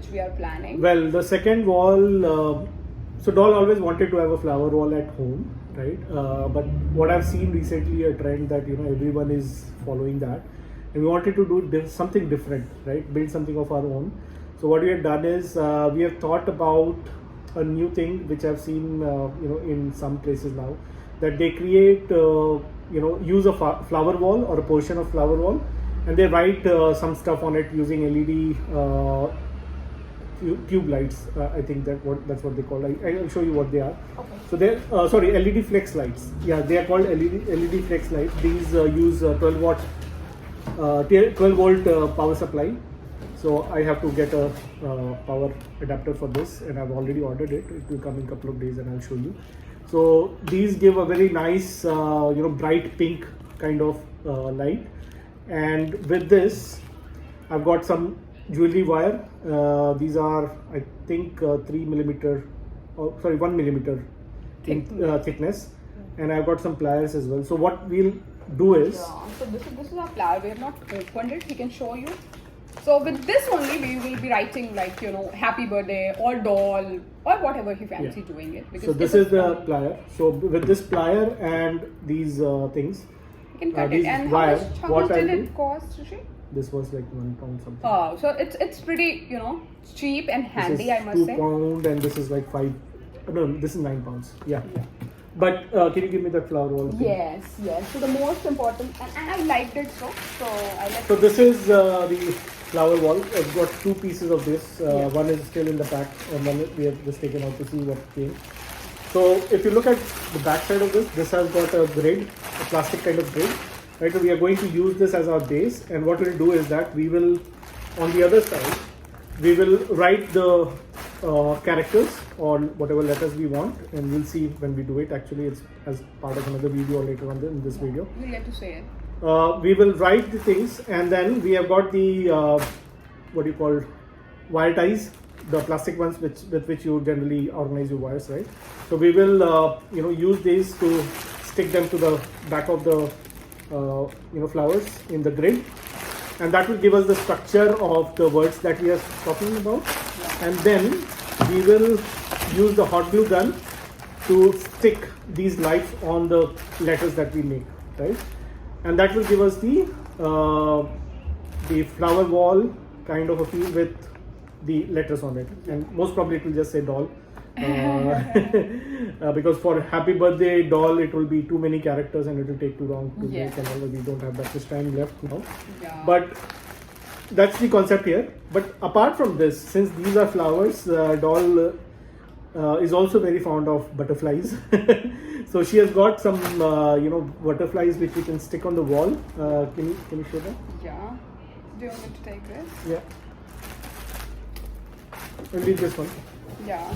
which we are planning? Well, the second wall, so doll always wanted to have a flower wall at home, right? But what I've seen recently, a trend that everyone is following that, and we wanted to do something different, right? Build something of our own. So what we have done is we have thought about a new thing which I've seen, in some places now, that they create, use a flower wall or a portion of flower wall, and they write some stuff on it using LED tube lights. I think that's what they call. I'll show you what they are. Okay. So they're LED flex lights. Yeah, they are called LED flex lights. These use 12 volt power supply. So I have to get a power adapter for this, and I've already ordered it. It will come in a couple of days, and I'll show you. So these give a very nice, bright pink kind of light. And with this, I've got some jewelry wire. These are, I think, 1 millimeter thickness, and I've got some pliers as well. So what we'll do is, so this is our flower. We have not opened it. We can show you. So with this only, we will be writing like happy birthday or doll or whatever you fancy doing it. So this is the plier. So with this plier and these things, you can cut it. And how much did it cost, Rishi? This was like £1 something. Oh, so it's pretty cheap and handy. I must say. £2, and this is like 5. No, this is £9. Yeah. But can you give me that flower wall? Yes. So the most important, and I liked it so I like. So this is the flower wall. I've got 2 pieces of this. One is still in the pack, and one we have just taken out to see what came. So if you look at the back side of this has got a grid, a plastic kind of grid. Right, so we are going to use this as our base, and what we'll do is that we will, on the other side, we will write the characters or whatever letters we want, and we'll see when we do it. Actually, it's as part of another video later on in this video. We'll get to say it. We will write the things, and then we have got the wire ties, the plastic ones with which you generally organize your wires, right? So we will use these to stick them to the back of the flowers in the grid, and that will give us the structure of the words that we are talking about. And then we will use the hot glue gun to stick these lights on the letters that we make, right? And that will give us the flower wall kind of a feel with the letters on it, and most probably it will just say doll. Because for happy birthday doll it will be too many characters and it will take too long to make, and we don't have that much time left now. But that's the concept here. But apart from this, since these are flowers, doll is also very fond of butterflies. So she has got some butterflies which we can stick on the wall. Can you show that? Yeah. Do you want me to take this? Yeah. Only this one. Yeah.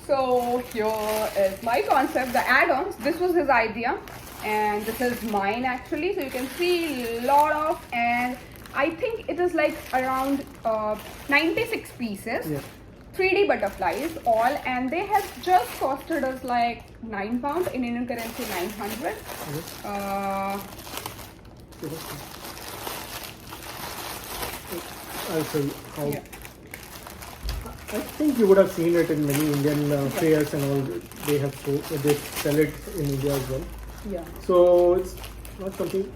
So here is my concept, the add-ons. This was his idea, and this is mine actually. So you can see a lot of, and I think it is like around 96 pieces. Yeah. 3D butterflies all, and they have just costed us like £9 in Indian currency, 900. I'll show you how. Yeah. I think you would have seen it in many Indian fairs and all. They sell it in India as well. Yeah. So it's not something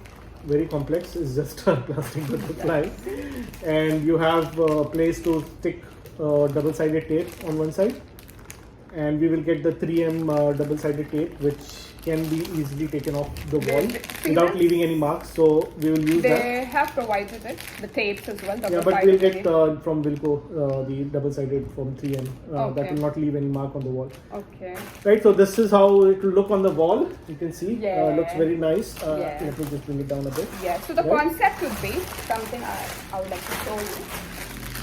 very complex. It's just a plastic butterfly, and you have a place to stick double-sided tape on one side, and we will get the 3M double-sided tape, which can be easily taken off the wall without leaving any marks. So we will use that. They have provided it, the tapes as well. Yeah, but we'll get from Wilko the double-sided from 3M. That will not leave any mark on the wall. Okay. Right. So this is how it will look on the wall. You can see. Looks very nice. Let me just bring it down a bit. Yeah. So the concept would be something I would like to show you.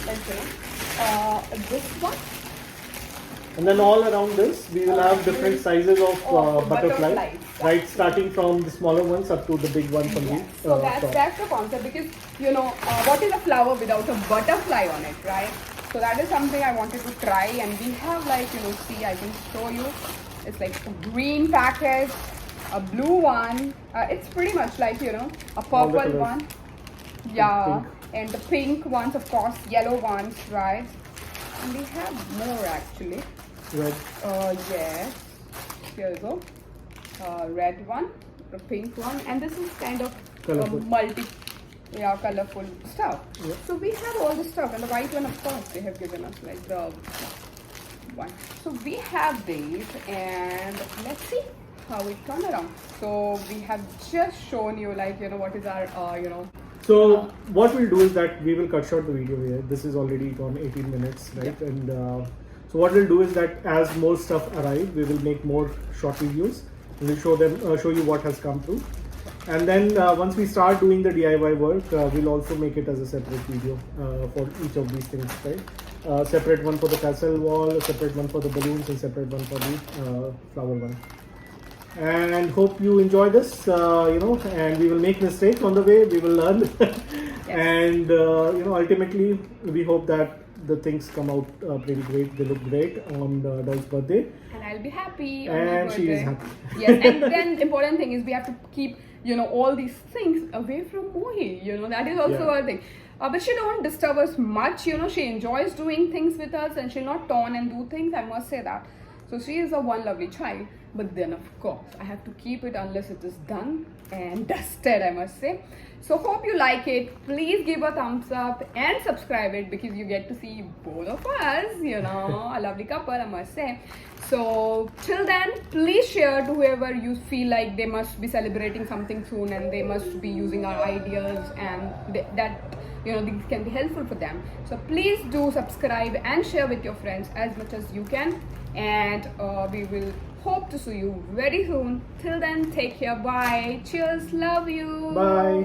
Let's say this one. And then all around this, we will have different sizes of butterflies, right? Starting from the smaller ones up to the big ones on the So that's the concept, because what is a flower without a butterfly on it, right? So that is something I wanted to try, and we have like see, I can show you. It's like a green package, a blue one. It's pretty much like a purple one, and the pink ones, of course, yellow ones, right? And we have more actually. Red. Yes. Here you go. Red one, the pink one, and this is kind of Colourful. colorful stuff. Yeah. So we have all the stuff, and the white one, of course, they have given us like the one. So we have these, and let's see how it turn around. So we have just shown you like what is our So what we'll do is that we will cut short the video here. This is already gone 18 minutes, right? Yeah. And so what we'll do is that as more stuff arrive, we will make more short videos. And we'll show you what has come through. And then once we start doing the DIY work, we'll also make it as a separate video for each of these things, right? Separate one for the castle wall, a separate one for the balloons, and separate one for the flower one. And hope you enjoy this, and we will make mistakes on the way, we will learn. And ultimately we hope that the things come out pretty great. They look great on Doll's birthday, and I'll be happy on my and birthday. she is happy. Yes, and then important thing is we have to keep all these things away from Mohi. That is also Yeah. a thing. But she don't disturb us much. She enjoys doing things with us, and she'll not turn and do things. I must say that. So she is a one lovely child. But then of course I have to keep it unless it is done and dusted, I must say. So hope you like it. Please give a thumbs up and subscribe it, because you get to see both of us, a lovely couple, I must say. So till then, please share to whoever you feel like they must be celebrating something soon and they must be using our ideas, and that these can be helpful for them. So please do subscribe and share with your friends as much as you can, and we will hope to see you very soon. Till then, take care. Bye. Cheers. Love you. Bye.